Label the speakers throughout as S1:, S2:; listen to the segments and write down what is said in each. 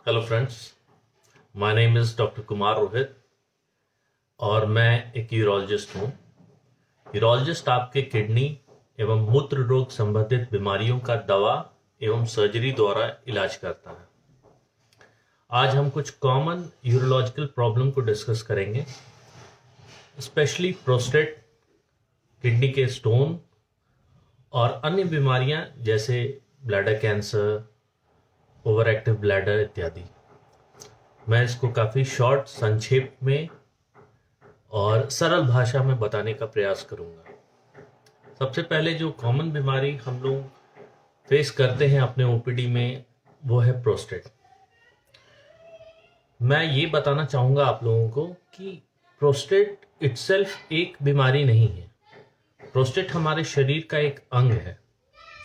S1: Hello friends, my name is doctor Kumar Rohit और मैं एक यूरोलॉजिस्ट हूँ। यूरोलॉजिस्ट आपके किडनी एवं मूत्र रोग संबंधित बीमारियों का दवा एवं सर्जरी द्वारा इलाज करता है। आज हम कुछ कॉमन यूरोलॉजिकल प्रॉब्लम को डिस्कस करेंगे, स्पेशली प्रोस्टेट, किडनी के स्टोन और अन्य बीमारियां जैसे bladder cancer, over active bladder इत्यादि। मैं इसको काफ़ी शॉर्ट, संक्षेप में और सरल भाषा में बताने का प्रयास करूंगा। सबसे पहले जो कॉमन बीमारी हम लोग फेस करते हैं अपने ओपीडी में वो है प्रोस्टेट। मैं ये बताना चाहूँगा आप लोगों को कि प्रोस्टेट इटसेल्फ एक बीमारी नहीं है। प्रोस्टेट हमारे शरीर का एक अंग है,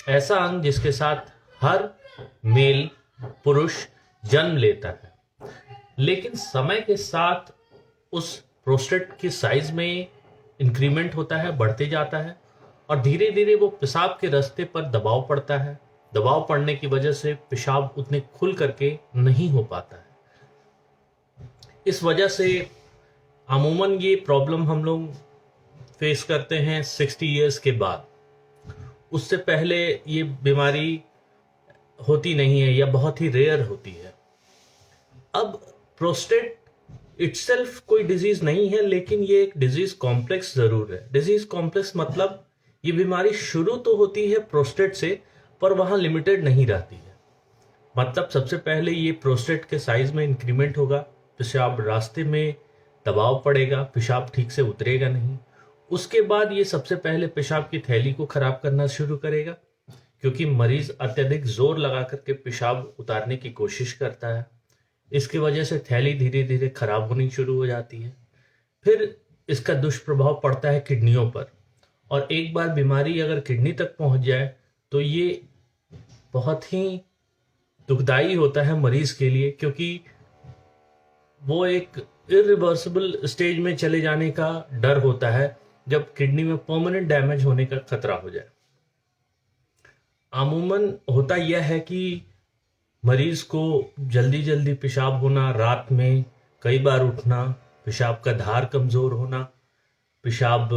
S1: ऐसा अंग जिसके साथ हर मेल पुरुष जन्म लेता है, लेकिन समय के साथ उस प्रोस्टेट की साइज में इंक्रीमेंट होता है, बढ़ते जाता है और धीरे धीरे वो पेशाब के रास्ते पर दबाव पड़ता है। दबाव पड़ने की वजह से पेशाब उतने खुल करके नहीं हो पाता है। इस वजह से अमूमन ये प्रॉब्लम हम लोग फेस करते हैं 60 इयर्स के बाद। उससे पहले ये बीमारी होती नहीं है या बहुत ही रेयर होती है। अब प्रोस्टेट इटसेल्फ कोई डिजीज नहीं है, लेकिन ये एक डिजीज कॉम्प्लेक्स जरूर है। डिजीज कॉम्प्लेक्स मतलब ये बीमारी शुरू तो होती है प्रोस्टेट से, पर वहां लिमिटेड नहीं रहती है। मतलब सबसे पहले ये प्रोस्टेट के साइज में इंक्रीमेंट होगा, पेशाब रास्ते में दबाव पड़ेगा, पेशाब ठीक से उतरेगा नहीं। उसके बाद ये सबसे पहले पेशाब की थैली को खराब करना शुरू करेगा, क्योंकि मरीज अत्यधिक जोर लगा करके पेशाब उतारने की कोशिश करता है। इसकी वजह से थैली धीरे धीरे खराब होनी शुरू हो जाती है। फिर इसका दुष्प्रभाव पड़ता है किडनियों पर, और एक बार बीमारी अगर किडनी तक पहुंच जाए तो ये बहुत ही दुखदाई होता है मरीज के लिए, क्योंकि वो एक इरिवर्सिबल स्टेज में चले जाने का डर होता है जब किडनी में परमानेंट डैमेज होने का खतरा हो जाए। अमूमन होता यह है कि मरीज को जल्दी जल्दी पेशाब होना, रात में कई बार उठना, पेशाब का धार कमजोर होना, पेशाब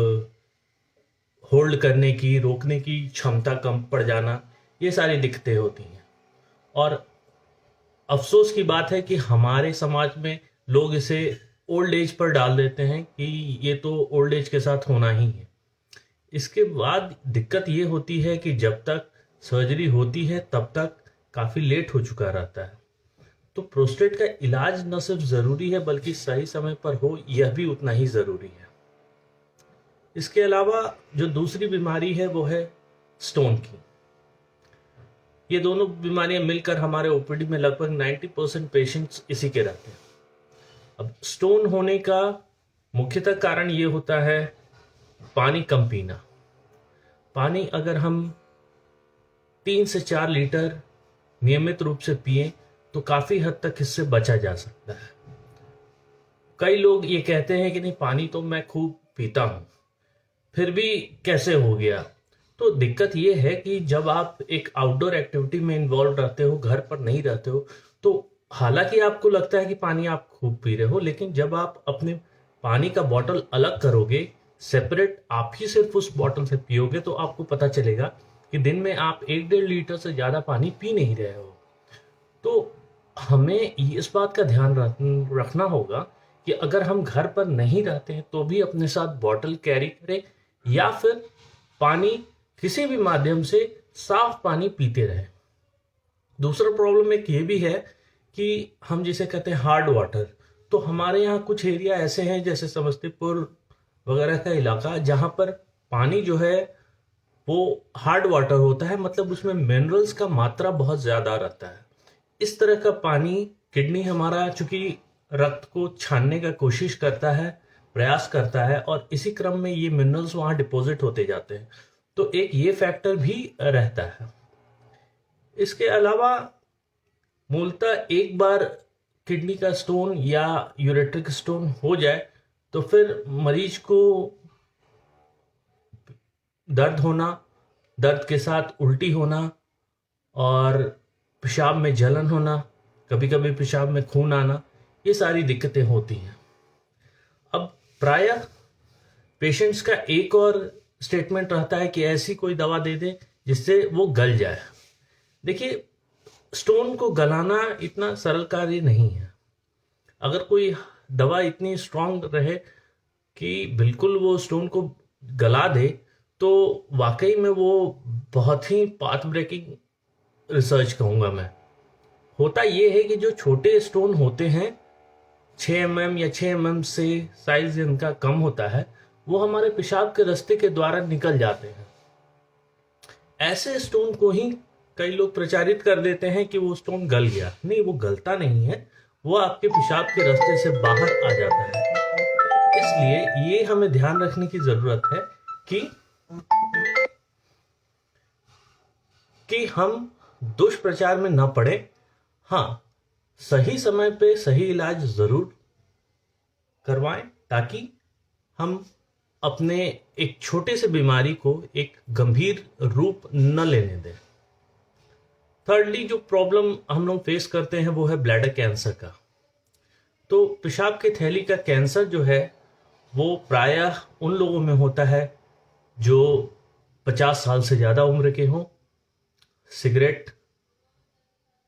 S1: होल्ड करने की, रोकने की क्षमता कम पड़ जाना, ये सारी दिक्कतें होती हैं। और अफसोस की बात है कि हमारे समाज में लोग इसे ओल्ड एज पर डाल देते हैं कि ये तो ओल्ड एज के साथ होना ही है। इसके बाद दिक्कत ये होती है कि जब तक सर्जरी होती है तब तक काफ़ी लेट हो चुका रहता है। तो प्रोस्टेट का इलाज न सिर्फ ज़रूरी है बल्कि सही समय पर हो यह भी उतना ही ज़रूरी है। इसके अलावा जो दूसरी बीमारी है वो है स्टोन की। ये दोनों बीमारियां मिलकर हमारे ओपीडी में लगभग 90% पेशेंट्स इसी के रहते हैं। अब स्टोन होने का मुख्यतः कारण ये होता है पानी कम पीना। पानी अगर हम 3 से 4 लीटर नियमित रूप से पिए तो काफ़ी हद तक इससे बचा जा सकता है। कई लोग ये कहते हैं कि नहीं, पानी तो मैं खूब पीता हूँ फिर भी कैसे हो गया। तो दिक्कत ये है कि जब आप एक आउटडोर एक्टिविटी में इन्वॉल्व रहते हो, घर पर नहीं रहते हो, तो हालांकि आपको लगता है कि पानी आप खूब पी रहे हो, लेकिन जब आप अपने पानी का बॉटल अलग करोगे, सेपरेट आप ही सिर्फ उस बॉटल से पियोगे, तो आपको पता चलेगा कि दिन में आप 1-1.5 लीटर से ज़्यादा पानी पी नहीं रहे हो। तो हमें इस बात का ध्यान रखना होगा कि अगर हम घर पर नहीं रहते हैं तो भी अपने साथ बॉटल कैरी करें, या फिर पानी किसी भी माध्यम से साफ पानी पीते रहें। दूसरा प्रॉब्लम एक ये भी है कि हम जिसे कहते हैं हार्ड वाटर, तो हमारे यहाँ कुछ एरिया ऐसे हैं जैसे समस्तीपुर वगैरह का इलाका, जहाँ पर पानी जो है वो हार्ड वाटर होता है, मतलब उसमें मिनरल्स का मात्रा बहुत ज़्यादा रहता है। इस तरह का पानी किडनी हमारा चूंकि रक्त को छानने का कोशिश करता है, प्रयास करता है, और इसी क्रम में ये मिनरल्स वहाँ डिपॉजिट होते जाते हैं। तो एक ये फैक्टर भी रहता है। इसके अलावा मूलतः एक बार किडनी का स्टोन या यूरेट्रिक स्टोन हो जाए तो फिर मरीज को दर्द होना, दर्द के साथ उल्टी होना और पेशाब में जलन होना कभी कभी पेशाब में खून आना, ये सारी दिक्कतें होती हैं। अब प्रायः पेशेंट्स का एक और स्टेटमेंट रहता है कि ऐसी कोई दवा दे दे जिससे वो गल जाए। देखिए, स्टोन को गलाना इतना सरल कार्य नहीं है। अगर कोई दवा इतनी स्ट्रांग रहे कि बिल्कुल वो स्टोन को गला दे, तो वाकई में वो बहुत ही पाथ ब्रेकिंग रिसर्च कहूँगा मैं। होता ये है कि जो छोटे स्टोन होते हैं, 6 mm या 6 mm से साइज जिनका कम होता है, वो हमारे पेशाब के रास्ते के द्वारा निकल जाते हैं। ऐसे स्टोन को ही कई लोग प्रचारित कर देते हैं कि वो स्टोन गल गया। नहीं, वो गलता नहीं है, वो आपके पेशाब के रास्ते से बाहर आ जाता है। इसलिए ये हमें ध्यान रखने की जरूरत है कि हम दुष्प्रचार में न पड़े। हाँ, सही समय पे सही इलाज जरूर करवाएं, ताकि हम अपने एक छोटे से बीमारी को एक गंभीर रूप न लेने दें। थर्डली, जो प्रॉब्लम हम लोग फेस करते हैं वो है ब्लैडर कैंसर का। तो पेशाब की थैली का कैंसर जो है वो प्रायः उन लोगों में होता है जो 50 साल से ज़्यादा उम्र के हों, सिगरेट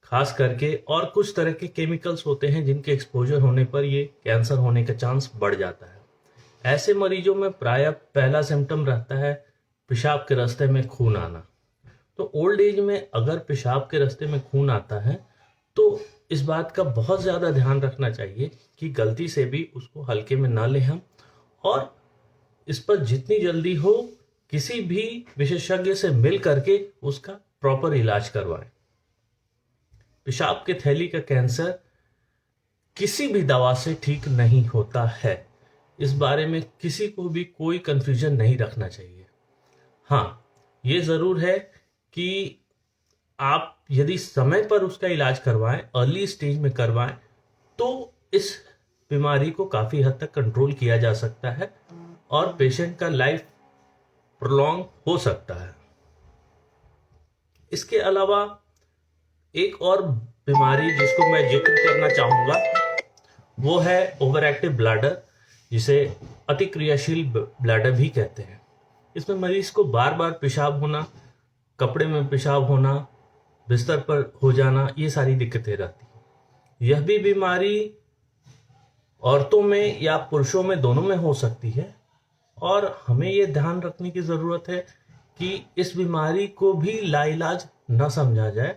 S1: खास करके, और कुछ तरह के केमिकल्स होते हैं जिनके एक्सपोजर होने पर ये कैंसर होने का चांस बढ़ जाता है। ऐसे मरीजों में प्रायः पहला सिम्टम रहता है पेशाब के रास्ते में खून आना। तो ओल्ड एज में अगर पेशाब के रास्ते में खून आता है तो इस बात का बहुत ज़्यादा ध्यान रखना चाहिए कि गलती से भी उसको हल्के में ना लें हम, और इस पर जितनी जल्दी हो किसी भी विशेषज्ञ से मिल करके उसका प्रॉपर इलाज करवाएं। पेशाब के थैली का कैंसर किसी भी दवा से ठीक नहीं होता है, इस बारे में किसी को भी कोई कंफ्यूजन नहीं रखना चाहिए। हाँ, ये ज़रूर है कि आप यदि समय पर उसका इलाज करवाएं, अर्ली स्टेज में करवाएं, तो इस बीमारी को काफ़ी हद तक कंट्रोल किया जा सकता है और पेशेंट का लाइफ प्रोलॉन्ग हो सकता है। इसके अलावा एक और बीमारी जिसको मैं जिक्र करना चाहूँगा वो है ओवर एक्टिव ब्लैडर, जिसे अतिक्रियाशील ब्लैडर भी कहते हैं। इसमें मरीज को बार बार पेशाब होना, कपड़े में पेशाब होना, बिस्तर पर हो जाना, ये सारी दिक्कतें रहती हैं। यह भी बीमारी औरतों में या पुरुषों में, दोनों में हो सकती है, और हमें ये ध्यान रखने की ज़रूरत है कि इस बीमारी को भी लाइलाज न समझा जाए।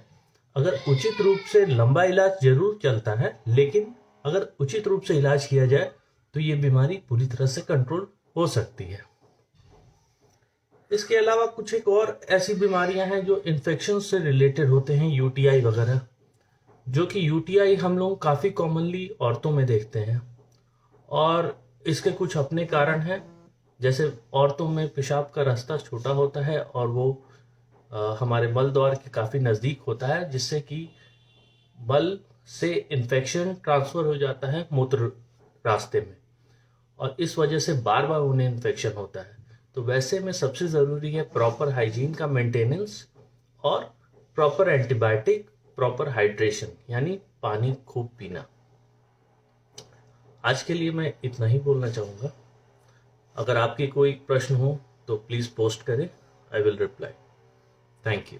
S1: अगर उचित रूप से लंबा इलाज जरूर चलता है, लेकिन अगर उचित रूप से इलाज किया जाए तो ये बीमारी पूरी तरह से कंट्रोल हो सकती है। इसके अलावा कुछ एक और ऐसी बीमारियां हैं जो इन्फेक्शन से रिलेटेड होते हैं, यूटीआई वगैरह, जो कि यूटीआई हम लोग काफ़ी कॉमनली औरतों में देखते हैं, और इसके कुछ अपने कारण हैं। जैसे औरतों में पेशाब का रास्ता छोटा होता है और वो हमारे मल द्वार के काफ़ी नज़दीक होता है, जिससे कि मल से इन्फेक्शन ट्रांसफ़र हो जाता है मूत्र रास्ते में, और इस वजह से बार बार उन्हें इन्फेक्शन होता है। तो वैसे में सबसे ज़रूरी है प्रॉपर हाइजीन का मेंटेनेंस और प्रॉपर एंटीबायोटिक, प्रॉपर हाइड्रेशन, यानी पानी खूब पीना। आज के लिए मैं इतना ही बोलना चाहूँगा। अगर आपकी कोई प्रश्न हो तो प्लीज़ पोस्ट करें, I will reply. Thank you.